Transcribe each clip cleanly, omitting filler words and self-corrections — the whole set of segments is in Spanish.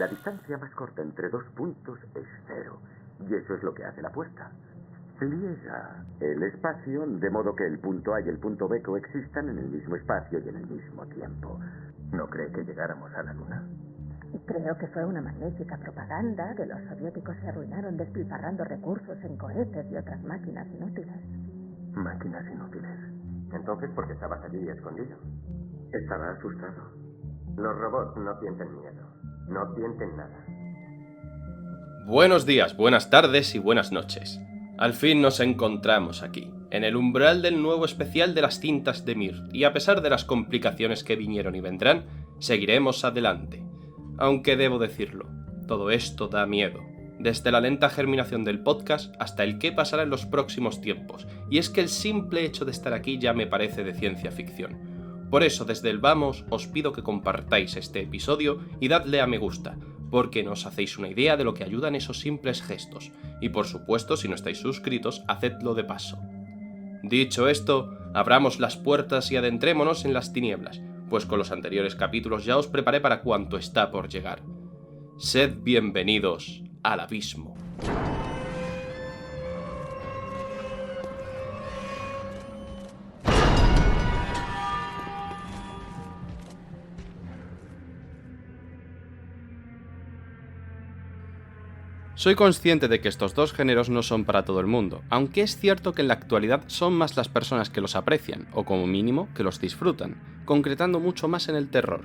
La distancia más corta entre 2 puntos es 0, y eso es lo que hace la apuesta. Pliega el espacio de modo que el punto A y el punto B coexistan en el mismo espacio y en el mismo tiempo. ¿No cree que llegáramos a la Luna? Creo que fue una magnífica propaganda, que los soviéticos se arruinaron despilfarrando recursos en cohetes y otras máquinas inútiles. Máquinas inútiles. Entonces, ¿por qué estabas allí escondido? Estaba asustado. Los robots no sienten miedo. No sienten nada. Buenos días, buenas tardes y buenas noches. Al fin nos encontramos aquí, en el umbral del nuevo especial de las cintas de Mirt, y a pesar de las complicaciones que vinieron y vendrán, seguiremos adelante. Aunque debo decirlo, todo esto da miedo, desde la lenta germinación del podcast hasta el qué pasará en los próximos tiempos, y es que el simple hecho de estar aquí ya me parece de ciencia ficción. Por eso, desde el vamos, os pido que compartáis este episodio y dadle a me gusta, porque no os hacéis una idea de lo que ayudan esos simples gestos, y por supuesto, si no estáis suscritos, hacedlo de paso. Dicho esto, abramos las puertas y adentrémonos en las tinieblas, pues con los anteriores capítulos ya os preparé para cuanto está por llegar. Sed bienvenidos al abismo. Soy consciente de que estos dos géneros no son para todo el mundo, aunque es cierto que en la actualidad son más las personas que los aprecian, o como mínimo que los disfrutan, concretando mucho más en el terror.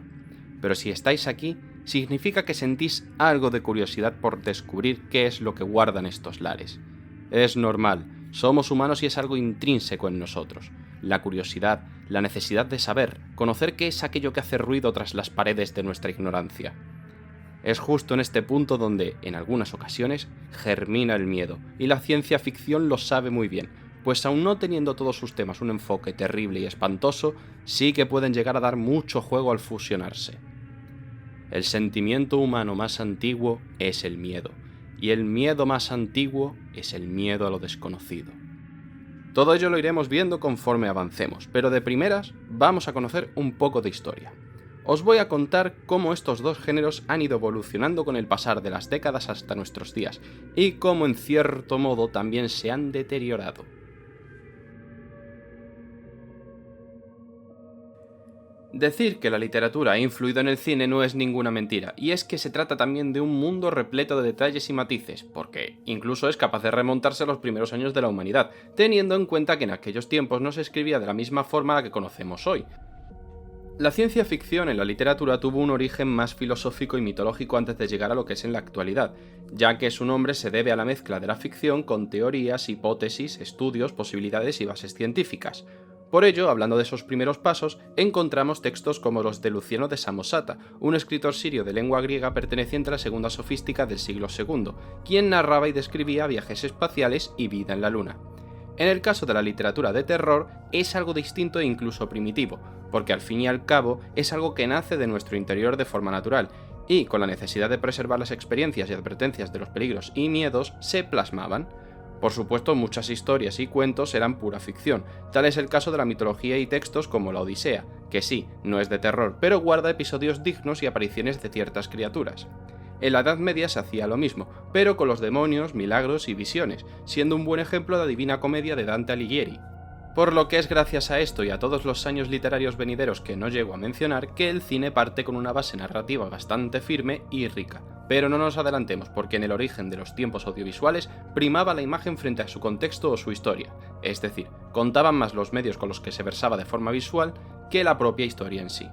Pero si estáis aquí, significa que sentís algo de curiosidad por descubrir qué es lo que guardan estos lares. Es normal, somos humanos y es algo intrínseco en nosotros. La curiosidad, la necesidad de saber, conocer qué es aquello que hace ruido tras las paredes de nuestra ignorancia. Es justo en este punto donde, en algunas ocasiones, germina el miedo, y la ciencia ficción lo sabe muy bien, pues aun no teniendo todos sus temas un enfoque terrible y espantoso, sí que pueden llegar a dar mucho juego al fusionarse. El sentimiento humano más antiguo es el miedo, y el miedo más antiguo es el miedo a lo desconocido. Todo ello lo iremos viendo conforme avancemos, pero de primeras vamos a conocer un poco de historia. Os voy a contar cómo estos dos géneros han ido evolucionando con el pasar de las décadas hasta nuestros días, y cómo en cierto modo también se han deteriorado. Decir que la literatura ha influido en el cine no es ninguna mentira, y es que se trata también de un mundo repleto de detalles y matices, porque incluso es capaz de remontarse a los primeros años de la humanidad, teniendo en cuenta que en aquellos tiempos no se escribía de la misma forma a la que conocemos hoy. La ciencia ficción en la literatura tuvo un origen más filosófico y mitológico antes de llegar a lo que es en la actualidad, ya que su nombre se debe a la mezcla de la ficción con teorías, hipótesis, estudios, posibilidades y bases científicas. Por ello, hablando de esos primeros pasos, encontramos textos como los de Luciano de Samosata, un escritor sirio de lengua griega perteneciente a la segunda sofística del siglo II, quien narraba y describía viajes espaciales y vida en la Luna. En el caso de la literatura de terror, es algo distinto e incluso primitivo, porque al fin y al cabo es algo que nace de nuestro interior de forma natural, y con la necesidad de preservar las experiencias y advertencias de los peligros y miedos, se plasmaban. Por supuesto, muchas historias y cuentos eran pura ficción, tal es el caso de la mitología y textos como la Odisea, que sí, no es de terror, pero guarda episodios dignos y apariciones de ciertas criaturas. En la Edad Media se hacía lo mismo, pero con los demonios, milagros y visiones, siendo un buen ejemplo la Divina Comedia de Dante Alighieri. Por lo que es gracias a esto y a todos los años literarios venideros que no llego a mencionar que el cine parte con una base narrativa bastante firme y rica. Pero no nos adelantemos, porque en el origen de los tiempos audiovisuales primaba la imagen frente a su contexto o su historia, es decir, contaban más los medios con los que se versaba de forma visual que la propia historia en sí.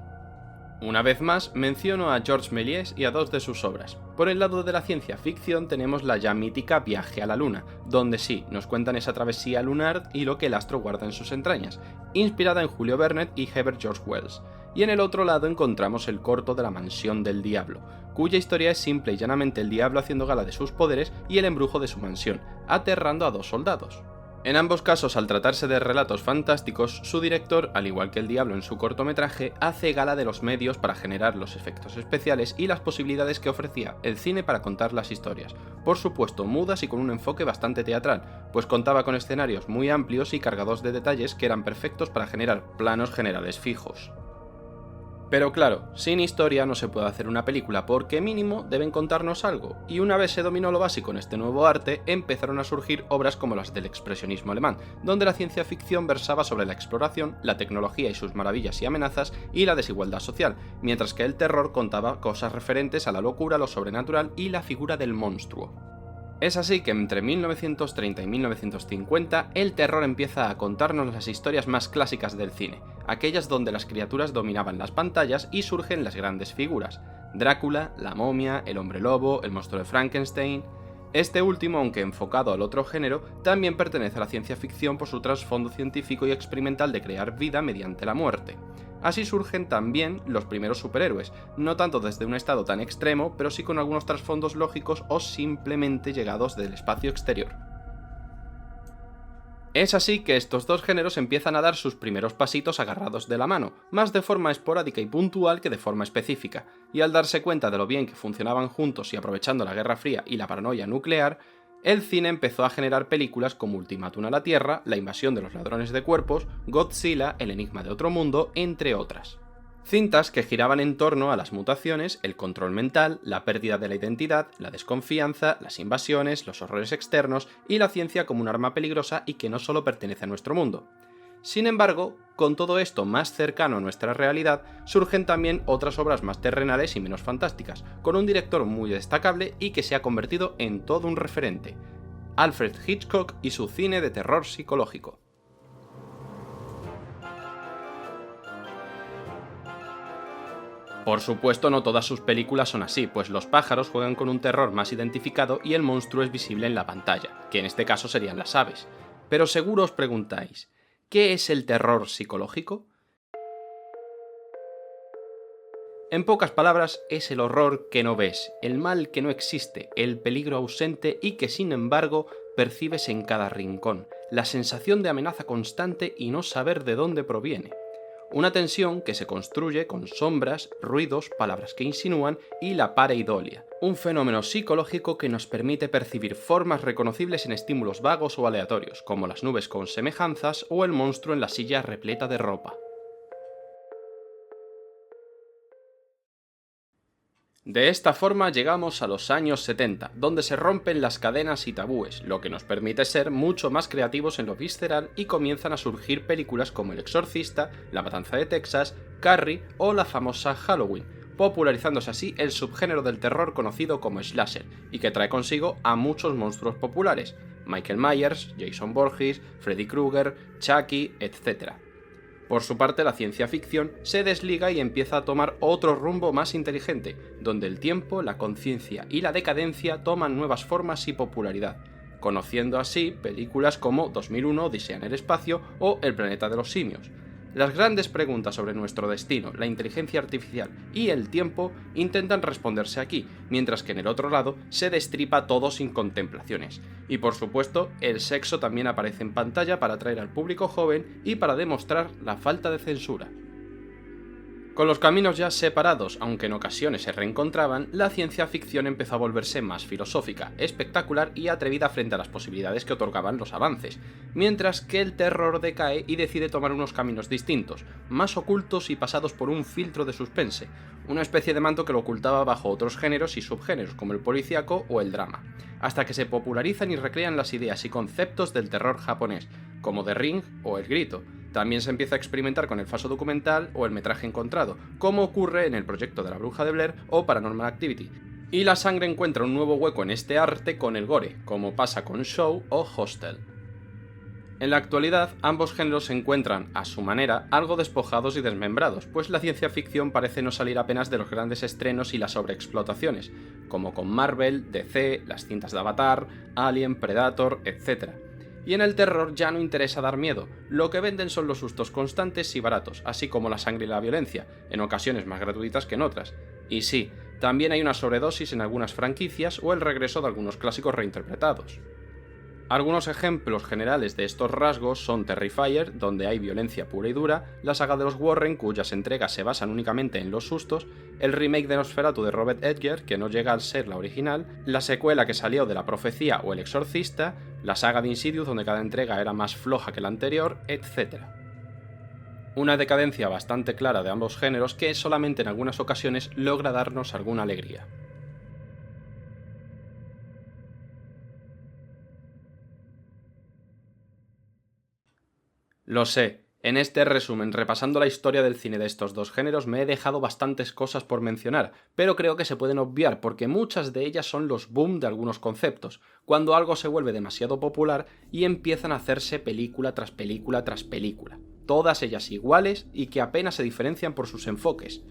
Una vez más, menciono a Georges Méliès y a dos de sus obras. Por el lado de la ciencia ficción tenemos la ya mítica Viaje a la Luna, donde sí, nos cuentan esa travesía lunar y lo que el astro guarda en sus entrañas, inspirada en Julio Verne y Herbert George Wells. Y en el otro lado encontramos el corto de la Mansión del Diablo, cuya historia es simple y llanamente el diablo haciendo gala de sus poderes y el embrujo de su mansión, aterrando a dos soldados. En ambos casos, al tratarse de relatos fantásticos, su director, al igual que el diablo en su cortometraje, hace gala de los medios para generar los efectos especiales y las posibilidades que ofrecía el cine para contar las historias, por supuesto mudas y con un enfoque bastante teatral, pues contaba con escenarios muy amplios y cargados de detalles que eran perfectos para generar planos generales fijos. Pero claro, sin historia no se puede hacer una película porque mínimo deben contarnos algo, y una vez se dominó lo básico en este nuevo arte, empezaron a surgir obras como las del expresionismo alemán, donde la ciencia ficción versaba sobre la exploración, la tecnología y sus maravillas y amenazas, y la desigualdad social, mientras que el terror contaba cosas referentes a la locura, lo sobrenatural y la figura del monstruo. Es así que entre 1930 y 1950 el terror empieza a contarnos las historias más clásicas del cine, aquellas donde las criaturas dominaban las pantallas y surgen las grandes figuras: Drácula, la momia, el hombre lobo, el monstruo de Frankenstein. Este último, aunque enfocado al otro género, también pertenece a la ciencia ficción por su trasfondo científico y experimental de crear vida mediante la muerte. Así surgen también los primeros superhéroes, no tanto desde un estado tan extremo, pero sí con algunos trasfondos lógicos o simplemente llegados del espacio exterior. Es así que estos dos géneros empiezan a dar sus primeros pasitos agarrados de la mano, más de forma esporádica y puntual que de forma específica, y al darse cuenta de lo bien que funcionaban juntos y aprovechando la Guerra Fría y la paranoia nuclear, el cine empezó a generar películas como Ultimátum a la Tierra, La invasión de los ladrones de cuerpos, Godzilla, El enigma de otro mundo, entre otras. Cintas que giraban en torno a las mutaciones, el control mental, la pérdida de la identidad, la desconfianza, las invasiones, los horrores externos y la ciencia como un arma peligrosa y que no solo pertenece a nuestro mundo. Sin embargo, con todo esto más cercano a nuestra realidad, surgen también otras obras más terrenales y menos fantásticas, con un director muy destacable y que se ha convertido en todo un referente: Alfred Hitchcock y su cine de terror psicológico. Por supuesto, no todas sus películas son así, pues los pájaros juegan con un terror más identificado y el monstruo es visible en la pantalla, que en este caso serían las aves. Pero seguro os preguntáis, ¿qué es el terror psicológico? En pocas palabras, es el horror que no ves, el mal que no existe, el peligro ausente y que sin embargo percibes en cada rincón, la sensación de amenaza constante y no saber de dónde proviene. Una tensión que se construye con sombras, ruidos, palabras que insinúan y la pareidolia, un fenómeno psicológico que nos permite percibir formas reconocibles en estímulos vagos o aleatorios, como las nubes con semejanzas o el monstruo en la silla repleta de ropa. De esta forma llegamos a los años 70, donde se rompen las cadenas y tabúes, lo que nos permite ser mucho más creativos en lo visceral y comienzan a surgir películas como El Exorcista, La Matanza de Texas, Carrie o la famosa Halloween, popularizándose así el subgénero del terror conocido como slasher, y que trae consigo a muchos monstruos populares: Michael Myers, Jason Voorhees, Freddy Krueger, Chucky, etc. Por su parte, la ciencia ficción se desliga y empieza a tomar otro rumbo más inteligente, donde el tiempo, la conciencia y la decadencia toman nuevas formas y popularidad, conociendo así películas como 2001, Odisea en el espacio o El planeta de los simios. Las grandes preguntas sobre nuestro destino, la inteligencia artificial y el tiempo intentan responderse aquí, mientras que en el otro lado se destripa todo sin contemplaciones. Y por supuesto, el sexo también aparece en pantalla para atraer al público joven y para demostrar la falta de censura. Con los caminos ya separados, aunque en ocasiones se reencontraban, la ciencia ficción empezó a volverse más filosófica, espectacular y atrevida frente a las posibilidades que otorgaban los avances, mientras que el terror decae y decide tomar unos caminos distintos, más ocultos y pasados por un filtro de suspense, una especie de manto que lo ocultaba bajo otros géneros y subgéneros como el policíaco o el drama, hasta que se popularizan y recrean las ideas y conceptos del terror japonés, como The Ring o El Grito. También se empieza a experimentar con el falso documental o el metraje encontrado, como ocurre en el proyecto de la Bruja de Blair o Paranormal Activity. Y la sangre encuentra un nuevo hueco en este arte con el gore, como pasa con Show o Hostel. En la actualidad, ambos géneros se encuentran, a su manera, algo despojados y desmembrados, pues la ciencia ficción parece no salir apenas de los grandes estrenos y las sobreexplotaciones, como con Marvel, DC, las cintas de Avatar, Alien, Predator, etc. Y en el terror ya no interesa dar miedo, lo que venden son los sustos constantes y baratos, así como la sangre y la violencia, en ocasiones más gratuitas que en otras. Y sí, también hay una sobredosis en algunas franquicias o el regreso de algunos clásicos reinterpretados. Algunos ejemplos generales de estos rasgos son Terrifier, donde hay violencia pura y dura, la saga de los Warren, cuyas entregas se basan únicamente en los sustos, el remake de Nosferatu de Robert Eggers, que no llega a ser la original, la secuela que salió de La Profecía o El Exorcista, la saga de Insidious, donde cada entrega era más floja que la anterior, etc. Una decadencia bastante clara de ambos géneros que solamente en algunas ocasiones logra darnos alguna alegría. Lo sé, en este resumen, repasando la historia del cine de estos dos géneros, me he dejado bastantes cosas por mencionar, pero creo que se pueden obviar porque muchas de ellas son los boom de algunos conceptos, cuando algo se vuelve demasiado popular y empiezan a hacerse película tras película tras película, todas ellas iguales y que apenas se diferencian por sus enfoques.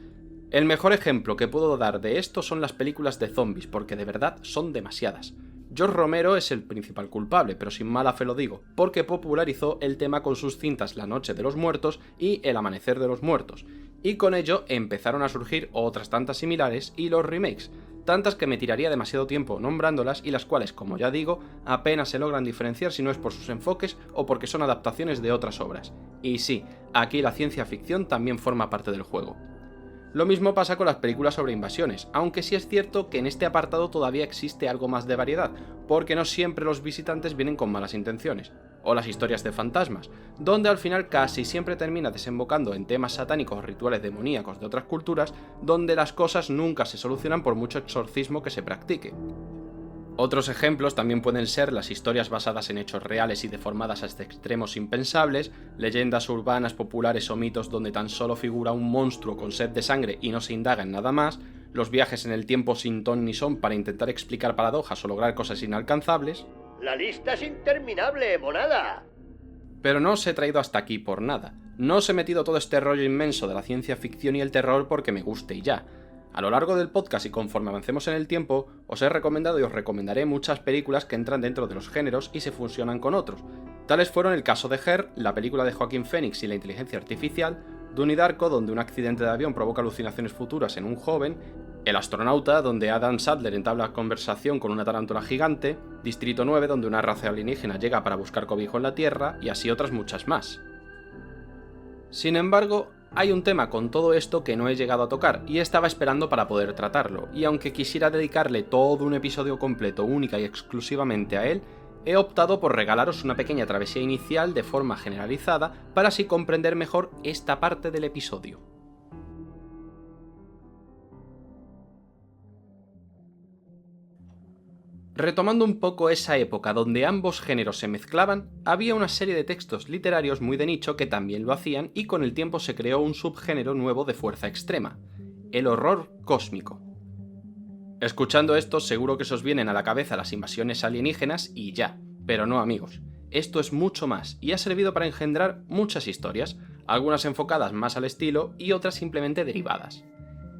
El mejor ejemplo que puedo dar de esto son las películas de zombies, porque de verdad son demasiadas. George Romero es el principal culpable, pero sin mala fe lo digo, porque popularizó el tema con sus cintas La Noche de los Muertos y El Amanecer de los Muertos, y con ello empezaron a surgir otras tantas similares y los remakes, tantas que me tiraría demasiado tiempo nombrándolas y las cuales, como ya digo, apenas se logran diferenciar si no es por sus enfoques o porque son adaptaciones de otras obras. Y sí, aquí la ciencia ficción también forma parte del juego. Lo mismo pasa con las películas sobre invasiones, aunque sí es cierto que en este apartado todavía existe algo más de variedad, porque no siempre los visitantes vienen con malas intenciones. O las historias de fantasmas, donde al final casi siempre termina desembocando en temas satánicos o rituales demoníacos de otras culturas, donde las cosas nunca se solucionan por mucho exorcismo que se practique. Otros ejemplos también pueden ser las historias basadas en hechos reales y deformadas hasta extremos impensables, leyendas urbanas populares o mitos donde tan solo figura un monstruo con sed de sangre y no se indaga en nada más, los viajes en el tiempo sin ton ni son para intentar explicar paradojas o lograr cosas inalcanzables. ¡La lista es interminable, monada! Pero no os he traído hasta aquí por nada. No os he metido todo este rollo inmenso de la ciencia ficción y el terror porque me guste y ya. A lo largo del podcast y conforme avancemos en el tiempo, os he recomendado y os recomendaré muchas películas que entran dentro de los géneros y se fusionan con otros. Tales fueron el caso de Her, la película de Joaquin Phoenix y la inteligencia artificial, Donnie Darko, donde un accidente de avión provoca alucinaciones futuras en un joven, El astronauta, donde Adam Sandler entabla conversación con una tarántula gigante, Distrito 9, donde una raza alienígena llega para buscar cobijo en la Tierra, y así otras muchas más. Sin embargo, hay un tema con todo esto que no he llegado a tocar y estaba esperando para poder tratarlo, y aunque quisiera dedicarle todo un episodio completo única y exclusivamente a él, he optado por regalaros una pequeña travesía inicial de forma generalizada para así comprender mejor esta parte del episodio. Retomando un poco esa época donde ambos géneros se mezclaban, había una serie de textos literarios muy de nicho que también lo hacían y con el tiempo se creó un subgénero nuevo de fuerza extrema, el horror cósmico. Escuchando esto seguro que se os vienen a la cabeza las invasiones alienígenas y ya, pero no amigos, esto es mucho más y ha servido para engendrar muchas historias, algunas enfocadas más al estilo y otras simplemente derivadas.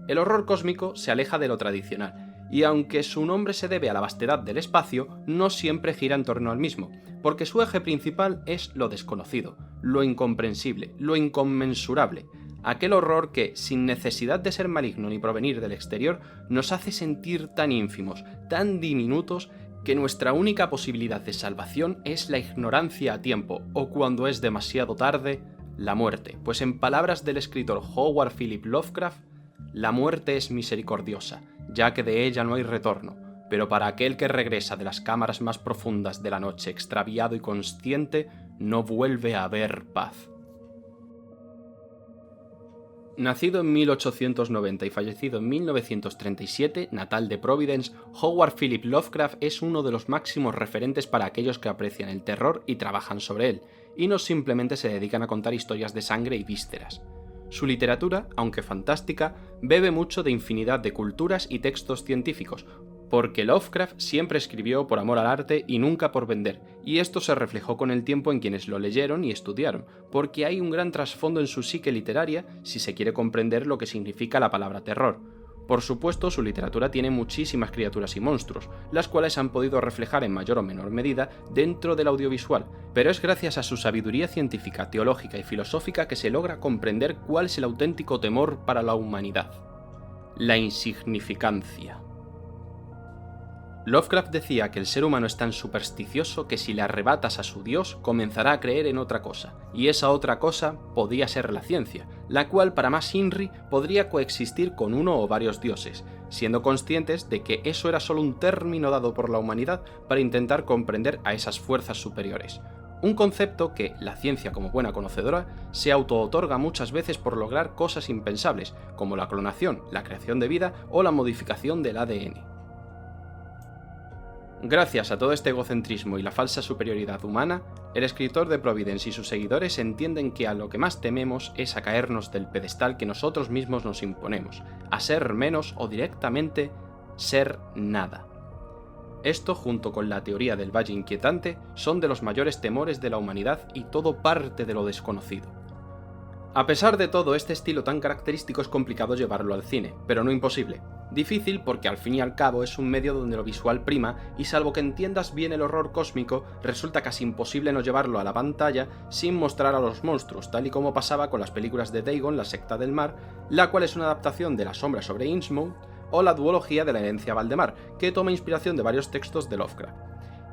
El horror cósmico se aleja de lo tradicional, y aunque su nombre se debe a la vastedad del espacio, no siempre gira en torno al mismo, porque su eje principal es lo desconocido, lo incomprensible, lo inconmensurable, aquel horror que, sin necesidad de ser maligno ni provenir del exterior, nos hace sentir tan ínfimos, tan diminutos, que nuestra única posibilidad de salvación es la ignorancia a tiempo, o cuando es demasiado tarde, la muerte, pues en palabras del escritor Howard Philip Lovecraft, la muerte es misericordiosa, ya que de ella no hay retorno, pero para aquel que regresa de las cámaras más profundas de la noche extraviado y consciente, no vuelve a haber paz. Nacido en 1890 y fallecido en 1937, natal de Providence, Howard Philip Lovecraft es uno de los máximos referentes para aquellos que aprecian el terror y trabajan sobre él, y no simplemente se dedican a contar historias de sangre y vísceras. Su literatura, aunque fantástica, bebe mucho de infinidad de culturas y textos científicos, porque Lovecraft siempre escribió por amor al arte y nunca por vender, y esto se reflejó con el tiempo en quienes lo leyeron y estudiaron, porque hay un gran trasfondo en su psique literaria si se quiere comprender lo que significa la palabra terror. Por supuesto, su literatura tiene muchísimas criaturas y monstruos, las cuales han podido reflejar en mayor o menor medida dentro del audiovisual, pero es gracias a su sabiduría científica, teológica y filosófica que se logra comprender cuál es el auténtico temor para la humanidad: la insignificancia. Lovecraft decía que el ser humano es tan supersticioso que si le arrebatas a su Dios comenzará a creer en otra cosa, y esa otra cosa podía ser la ciencia, la cual para más Inri podría coexistir con uno o varios dioses, siendo conscientes de que eso era solo un término dado por la humanidad para intentar comprender a esas fuerzas superiores. un concepto que la ciencia, como buena conocedora, se auto-otorga muchas veces por lograr cosas impensables, como la clonación, la creación de vida o la modificación del ADN. Gracias a todo este egocentrismo y la falsa superioridad humana, el escritor de Providence y sus seguidores entienden que a lo que más tememos es a caernos del pedestal que nosotros mismos nos imponemos, a ser menos o directamente ser nada. Esto, junto con la teoría del Valle Inquietante, son de los mayores temores de la humanidad y todo parte de lo desconocido. A pesar de todo, este estilo tan característico es complicado llevarlo al cine, pero no imposible. Difícil porque al fin y al cabo es un medio donde lo visual prima y salvo que entiendas bien el horror cósmico, resulta casi imposible no llevarlo a la pantalla sin mostrar a los monstruos, tal y como pasaba con las películas de Dagon, la secta del mar, la cual es una adaptación de La sombra sobre Innsmouth, o la duología de la herencia Valdemar, que toma inspiración de varios textos de Lovecraft.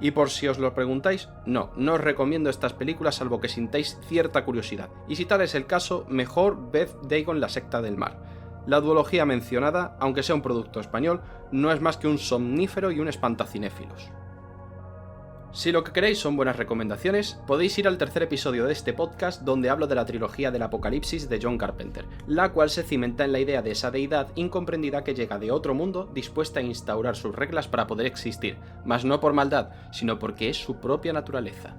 Y por si os lo preguntáis, no os recomiendo estas películas salvo que sintáis cierta curiosidad, y si tal es el caso, mejor ved Dagon, la secta del mar. La duología mencionada, aunque sea un producto español, no es más que un somnífero y un espantacinéfilos. Si lo que queréis son buenas recomendaciones, podéis ir al tercer episodio de este podcast donde hablo de la trilogía del Apocalipsis de John Carpenter, la cual se cimenta en la idea de esa deidad incomprendida que llega de otro mundo dispuesta a instaurar sus reglas para poder existir, mas no por maldad, sino porque es su propia naturaleza.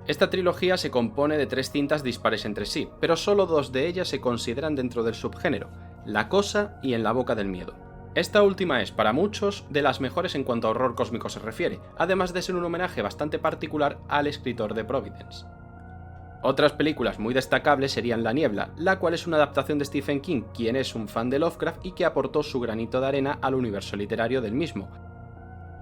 Esta trilogía se compone de 3 cintas dispares entre sí, pero solo 2 de ellas se consideran dentro del subgénero, La cosa y En la boca del miedo. Esta última es, para muchos, de las mejores en cuanto a horror cósmico se refiere, además de ser un homenaje bastante particular al escritor de Providence. Otras películas muy destacables serían La niebla, la cual es una adaptación de Stephen King, quien es un fan de Lovecraft y que aportó su granito de arena al universo literario del mismo.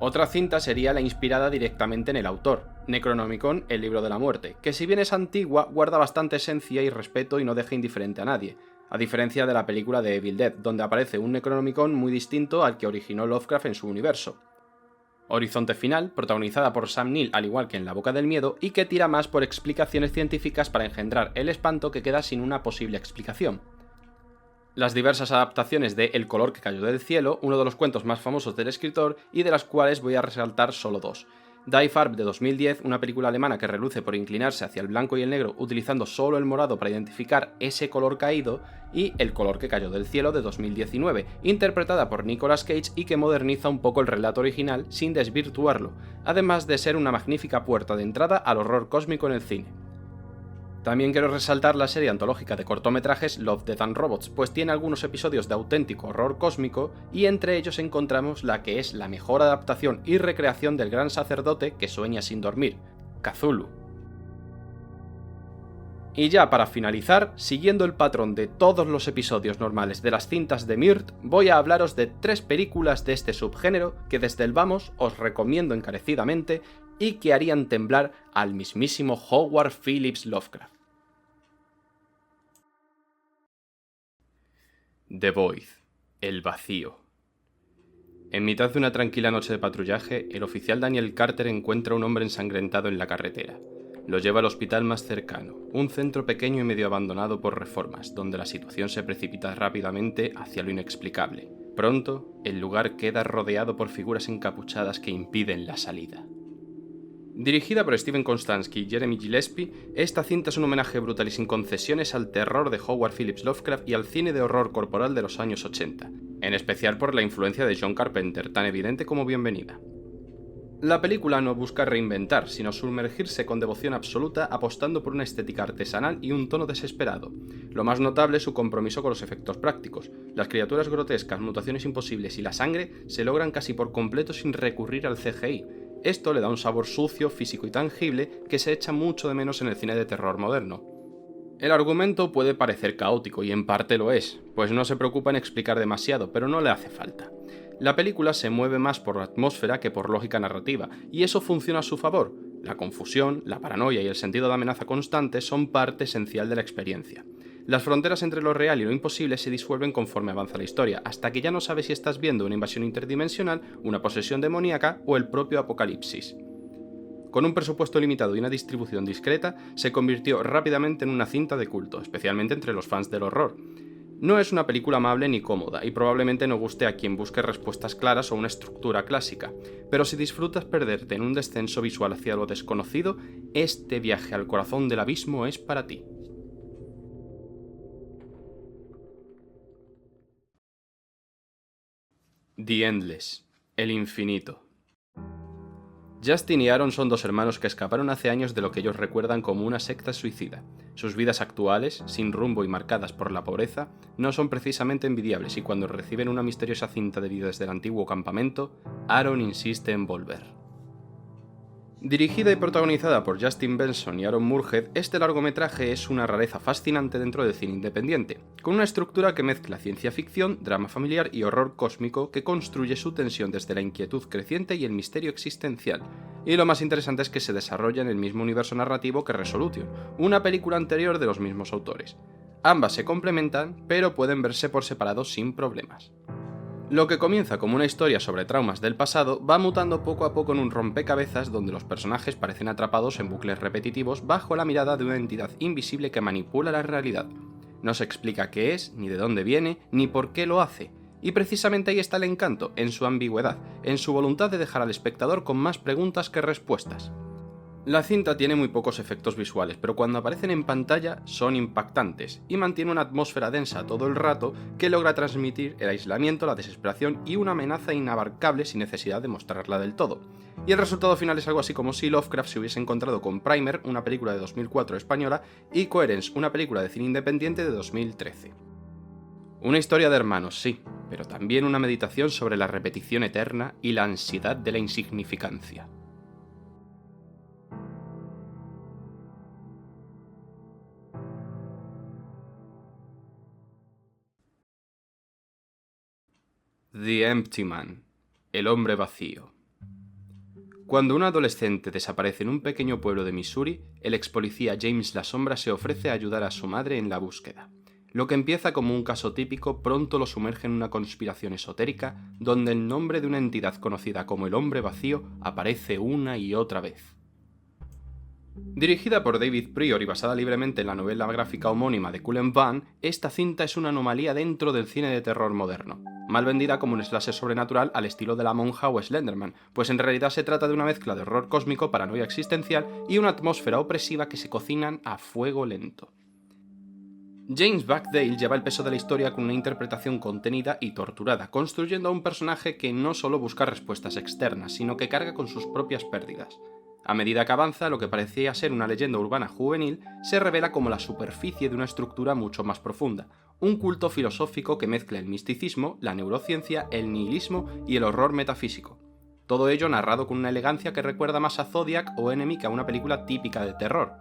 Otra cinta sería la inspirada directamente en el autor, Necronomicon, el libro de la muerte, que si bien es antigua, guarda bastante esencia y respeto y no deja indiferente a nadie, a diferencia de la película de Evil Dead, donde aparece un Necronomicon muy distinto al que originó Lovecraft en su universo. Horizonte Final, protagonizada por Sam Neill al igual que en La boca del miedo, y que tira más por explicaciones científicas para engendrar el espanto que queda sin una posible explicación. Las diversas adaptaciones de El color que cayó del cielo, uno de los cuentos más famosos del escritor y de las cuales voy a resaltar solo 2. Die Farbe de 2010, una película alemana que reluce por inclinarse hacia el blanco y el negro utilizando solo el morado para identificar ese color caído, y El color que cayó del cielo de 2019, interpretada por Nicolas Cage y que moderniza un poco el relato original sin desvirtuarlo, además de ser una magnífica puerta de entrada al horror cósmico en el cine. También quiero resaltar la serie antológica de cortometrajes Love, Death and Robots, pues tiene algunos episodios de auténtico horror cósmico y entre ellos encontramos la que es la mejor adaptación y recreación del gran sacerdote que sueña sin dormir, Cthulhu. Y ya para finalizar, siguiendo el patrón de todos los episodios normales de las cintas de Myrt, voy a hablaros de 3 películas de este subgénero que desde el vamos os recomiendo encarecidamente y que harían temblar al mismísimo Howard Phillips Lovecraft. The Void, el vacío. En mitad de una tranquila noche de patrullaje, el oficial Daniel Carter encuentra a un hombre ensangrentado en la carretera. Lo lleva al hospital más cercano, un centro pequeño y medio abandonado por reformas, donde la situación se precipita rápidamente hacia lo inexplicable. Pronto, el lugar queda rodeado por figuras encapuchadas que impiden la salida. Dirigida por Steven Konstanski y Jeremy Gillespie, esta cinta es un homenaje brutal y sin concesiones al terror de Howard Phillips Lovecraft y al cine de horror corporal de los años 80, en especial por la influencia de John Carpenter, tan evidente como bienvenida. La película no busca reinventar, sino sumergirse con devoción absoluta apostando por una estética artesanal y un tono desesperado. Lo más notable es su compromiso con los efectos prácticos. Las criaturas grotescas, mutaciones imposibles y la sangre se logran casi por completo sin recurrir al CGI. Esto le da un sabor sucio, físico y tangible que se echa mucho de menos en el cine de terror moderno. El argumento puede parecer caótico y en parte lo es, pues no se preocupa en explicar demasiado, pero no le hace falta. La película se mueve más por atmósfera que por lógica narrativa, y eso funciona a su favor. La confusión, la paranoia y el sentido de amenaza constante son parte esencial de la experiencia. Las fronteras entre lo real y lo imposible se disuelven conforme avanza la historia, hasta que ya no sabes si estás viendo una invasión interdimensional, una posesión demoníaca o el propio apocalipsis. Con un presupuesto limitado y una distribución discreta, se convirtió rápidamente en una cinta de culto, especialmente entre los fans del horror. No es una película amable ni cómoda, y probablemente no guste a quien busque respuestas claras o una estructura clásica, pero si disfrutas perderte en un descenso visual hacia lo desconocido, este viaje al corazón del abismo es para ti. The Endless, el infinito. Justin y Aaron son dos hermanos que escaparon hace años de lo que ellos recuerdan como una secta suicida. Sus vidas actuales, sin rumbo y marcadas por la pobreza, no son precisamente envidiables y cuando reciben una misteriosa cinta de vídeo desde el antiguo campamento, Aaron insiste en volver. Dirigida y protagonizada por Justin Benson y Aaron Moorhead, este largometraje es una rareza fascinante dentro del cine independiente, con una estructura que mezcla ciencia ficción, drama familiar y horror cósmico que construye su tensión desde la inquietud creciente y el misterio existencial. Y lo más interesante es que se desarrolla en el mismo universo narrativo que Resolution, una película anterior de los mismos autores. Ambas se complementan, pero pueden verse por separado sin problemas. Lo que comienza como una historia sobre traumas del pasado va mutando poco a poco en un rompecabezas donde los personajes parecen atrapados en bucles repetitivos bajo la mirada de una entidad invisible que manipula la realidad. No se explica qué es, ni de dónde viene, ni por qué lo hace. Y precisamente ahí está el encanto, en su ambigüedad, en su voluntad de dejar al espectador con más preguntas que respuestas. La cinta tiene muy pocos efectos visuales, pero cuando aparecen en pantalla son impactantes, y mantiene una atmósfera densa todo el rato que logra transmitir el aislamiento, la desesperación y una amenaza inabarcable sin necesidad de mostrarla del todo. Y el resultado final es algo así como si Lovecraft se hubiese encontrado con Primer, una película de 2004 española, y Coherence, una película de cine independiente de 2013. Una historia de hermanos, sí, pero también una meditación sobre la repetición eterna y la ansiedad de la insignificancia. The Empty Man, el hombre vacío. Cuando un adolescente desaparece en un pequeño pueblo de Missouri, el expolicía James La Sombra se ofrece a ayudar a su madre en la búsqueda. Lo que empieza como un caso típico pronto lo sumerge en una conspiración esotérica donde el nombre de una entidad conocida como el hombre vacío aparece una y otra vez. Dirigida por David Prior y basada libremente en la novela gráfica homónima de Cullen Bunn, esta cinta es una anomalía dentro del cine de terror moderno, mal vendida como un slasher sobrenatural al estilo de La Monja o Slenderman, pues en realidad se trata de una mezcla de horror cósmico, paranoia existencial y una atmósfera opresiva que se cocinan a fuego lento. James Bagdale lleva el peso de la historia con una interpretación contenida y torturada, construyendo a un personaje que no solo busca respuestas externas, sino que carga con sus propias pérdidas. A medida que avanza, lo que parecía ser una leyenda urbana juvenil se revela como la superficie de una estructura mucho más profunda, un culto filosófico que mezcla el misticismo, la neurociencia, el nihilismo y el horror metafísico. Todo ello narrado con una elegancia que recuerda más a Zodiac o Enemy que a una película típica de terror.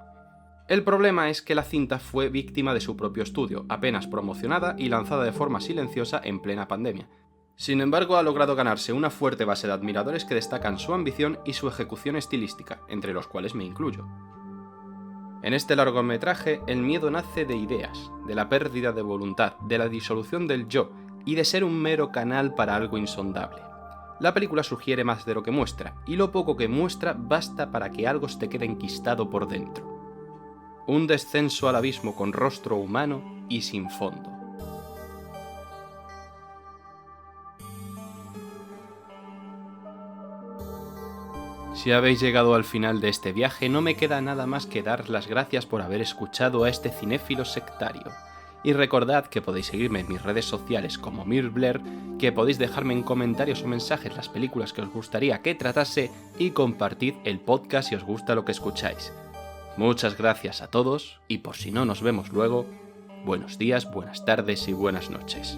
El problema es que la cinta fue víctima de su propio estudio, apenas promocionada y lanzada de forma silenciosa en plena pandemia. Sin embargo, ha logrado ganarse una fuerte base de admiradores que destacan su ambición y su ejecución estilística, entre los cuales me incluyo. En este largometraje, el miedo nace de ideas, de la pérdida de voluntad, de la disolución del yo y de ser un mero canal para algo insondable. La película sugiere más de lo que muestra, y lo poco que muestra basta para que algo se te quede enquistado por dentro. Un descenso al abismo con rostro humano y sin fondo. Si habéis llegado al final de este viaje, no me queda nada más que dar las gracias por haber escuchado a este cinéfilo sectario. Y recordad que podéis seguirme en mis redes sociales como Mirbler, que podéis dejarme en comentarios o mensajes las películas que os gustaría que tratase y compartid el podcast si os gusta lo que escucháis. Muchas gracias a todos y por si no nos vemos luego, buenos días, buenas tardes y buenas noches.